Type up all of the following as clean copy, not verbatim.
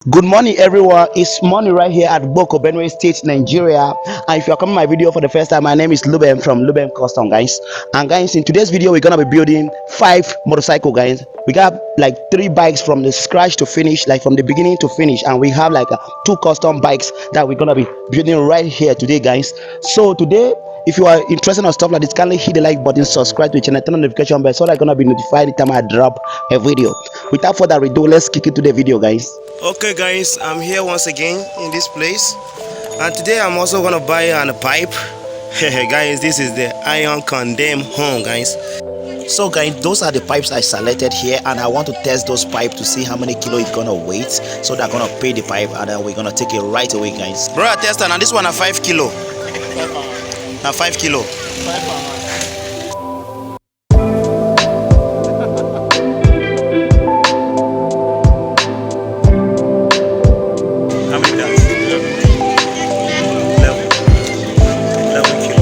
Good morning, everyone. It's morning right here at Boko, Benue State, Nigeria. And if you are coming my video for the first time, my name is Lubem from Lubem Custom, guys. And guys, in today's video, we're gonna be building 5 motorcycle, guys. We got like 3 bikes from the scratch to finish, like from the beginning to finish, and we have like 2 custom bikes that we're gonna be building right here today, guys. So today, if you are interested in stuff like this, kindly hit the like button, subscribe to the channel, turn on the notification bell so that you're gonna be notified anytime I drop a video. Without further ado, let's kick into the video, guys. Okay guys, I'm here once again in this place, and today I'm also gonna buy a pipe. Guys, this is the iron condemn home, guys. So guys, those are the pipes I selected here, and I want to test those pipes to see how many kilo it's gonna weight. So they're gonna pay the pipe, and then we're gonna take it right away, guys. Bro, I tested, and this one a 5 kilo. Now 5 kilo. How many does? 11 kilo.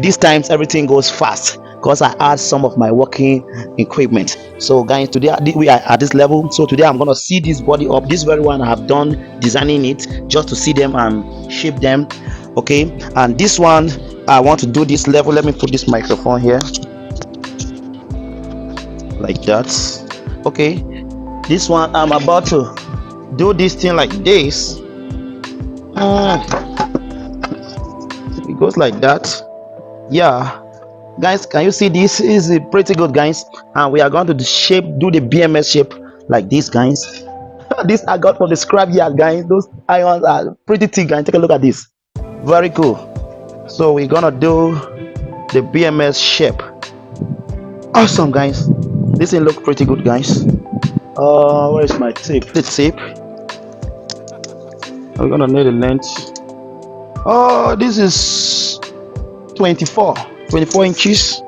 These times everything goes fast because I add some of my working equipment. So guys, today we are at this level. So today I'm gonna see this body up. This very one I have done designing it just to see them and shape them. Okay, and this one I want to do this level. Let me put this microphone here like that. Okay, this one I'm about to do this thing like this. It goes like that. Yeah, guys, can you see this is pretty good, guys? And we are going to do the BMS shape like this, guys. This I got from the scrapyard, guys. Those irons are pretty thick, guys. Take a look at this. Very cool. So we're gonna do the BMS shape. Awesome, guys. This thing look pretty good, guys. Where is my tape? The tape. We're gonna need a length. Oh, this is 24 inches.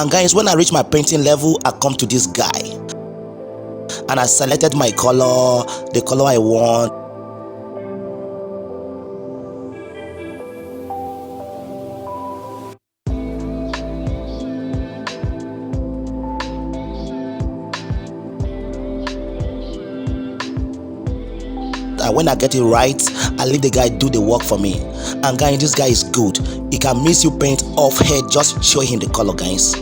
And guys, when I reach my painting level, I come to this guy and I selected my color, the color I want. And when I get it right, I leave the guy do the work for me. And guys, this guy is good. He can mix you paint off head, just show him the color, guys.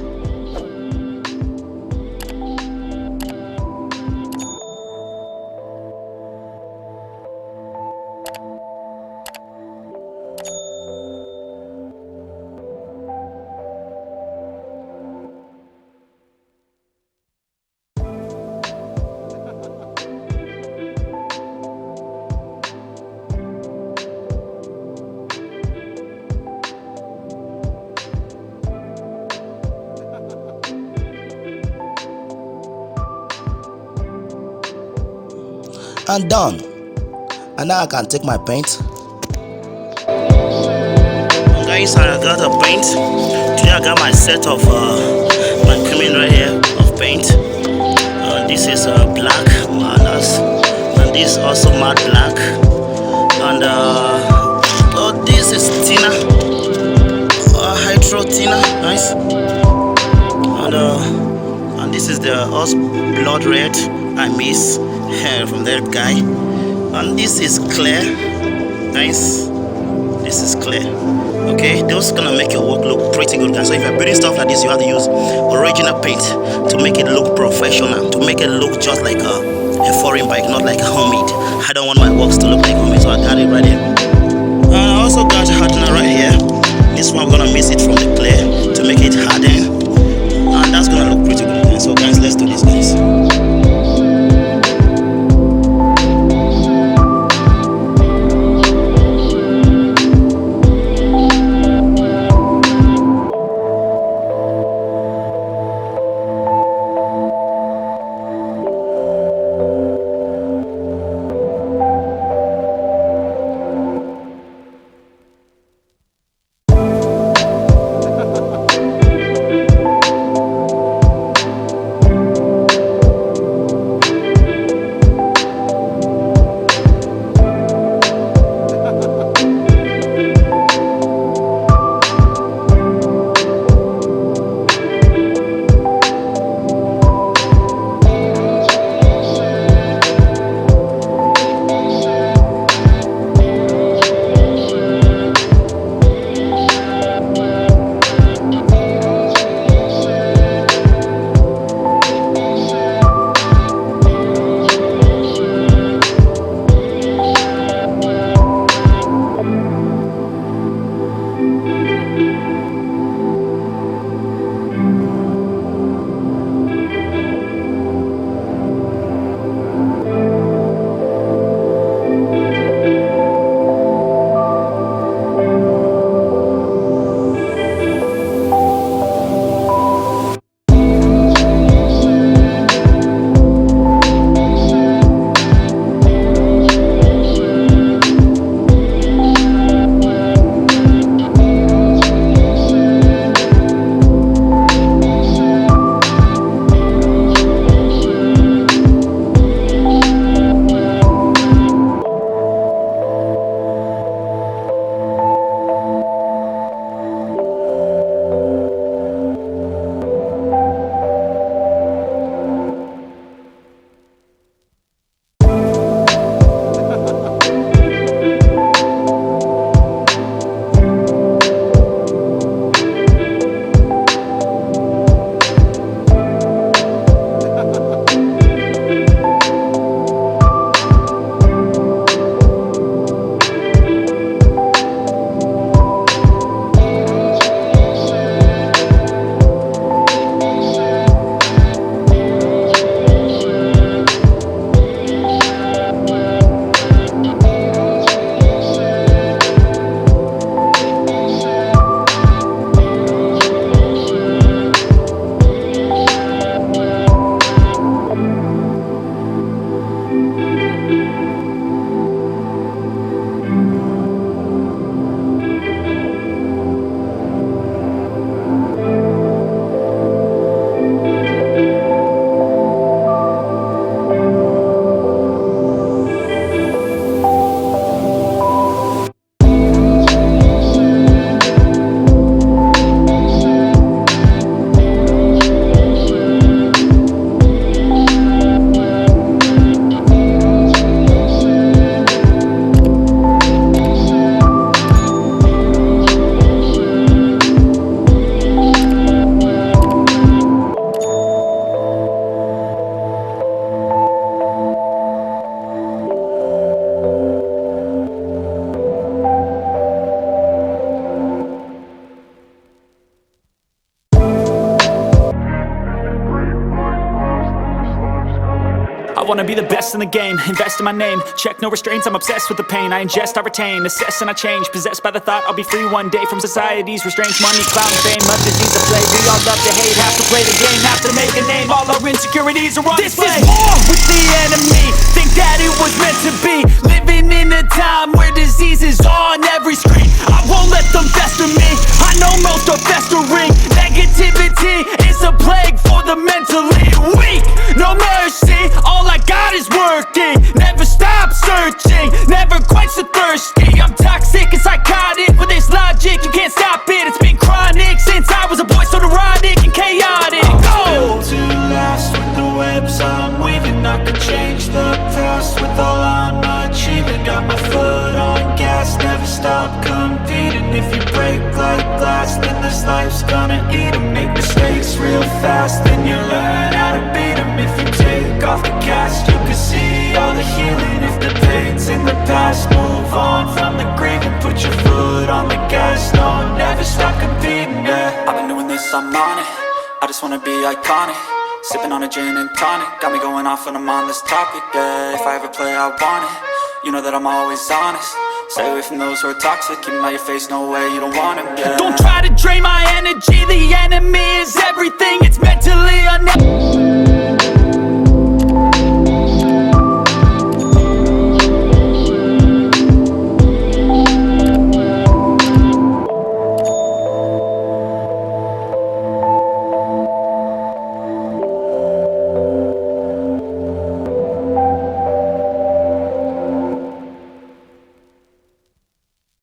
And done. And now I can take my paint. Guys, I got a paint. Today I got my set of my creaming right here of paint. This is black, and this also matte black. And oh, this is thinner, hydro thinner, nice. And this is the us blood red I miss from that guy. And this is clear, nice. This is clear. Okay, those gonna make your work look pretty good, guys. So if you're building stuff like this, you have to use original paint to make it look professional, to make it look just like a foreign bike, not like a homemade. I don't want my works to look like homemade, so I got it right here. And I also got hardener right here. This one we're gonna mix it from the clear to make it harden, and that's gonna look pretty good, guys. So guys, let's do this, guys. I wanna be the best in the game, invest in my name, check no restraints, I'm obsessed with the pain. I ingest, I retain, assess and I change, possessed by the thought I'll be free one day from society's restraints. Money, clout and fame, a disease of play. We all love to hate, have to play the game, have to make a name. All our insecurities are on display. This is war with the enemy, think that it was meant to be. Living in a time where disease is on every screen. I won't let them fester me, I know most are festering. Negativity is a plague for the mentally weak. No mercy, all I got is working. Never stop searching, never quench the thirsty. I'm toxic and psychotic with this logic, you can't stop it. It's been chronic since I was a boy, so neurotic and chaotic. Built to last with the webs I'm weaving. I could change the past with all I'm achieving. Got my foot on gas, never stop competing. If you break like glass, then this life's gonna eat 'em. Make mistakes real fast, then you learn how to beat 'em. If you take off the cast, you can see all the healing. If the pain's in the past, move on from the grave and put your foot on the gas. No, never stop competing, yeah. I've been doing this, I'm on it. I just wanna be iconic. Sipping on a gin and tonic, got me going off when I'm on this topic, yeah. If I ever play, I want it. You know that I'm always honest. Stay away from those who are toxic. Keep 'em out your face, no way, you don't want 'em, yeah. Don't try to drain my energy, the enemy is everything. It's mentally unnecessary.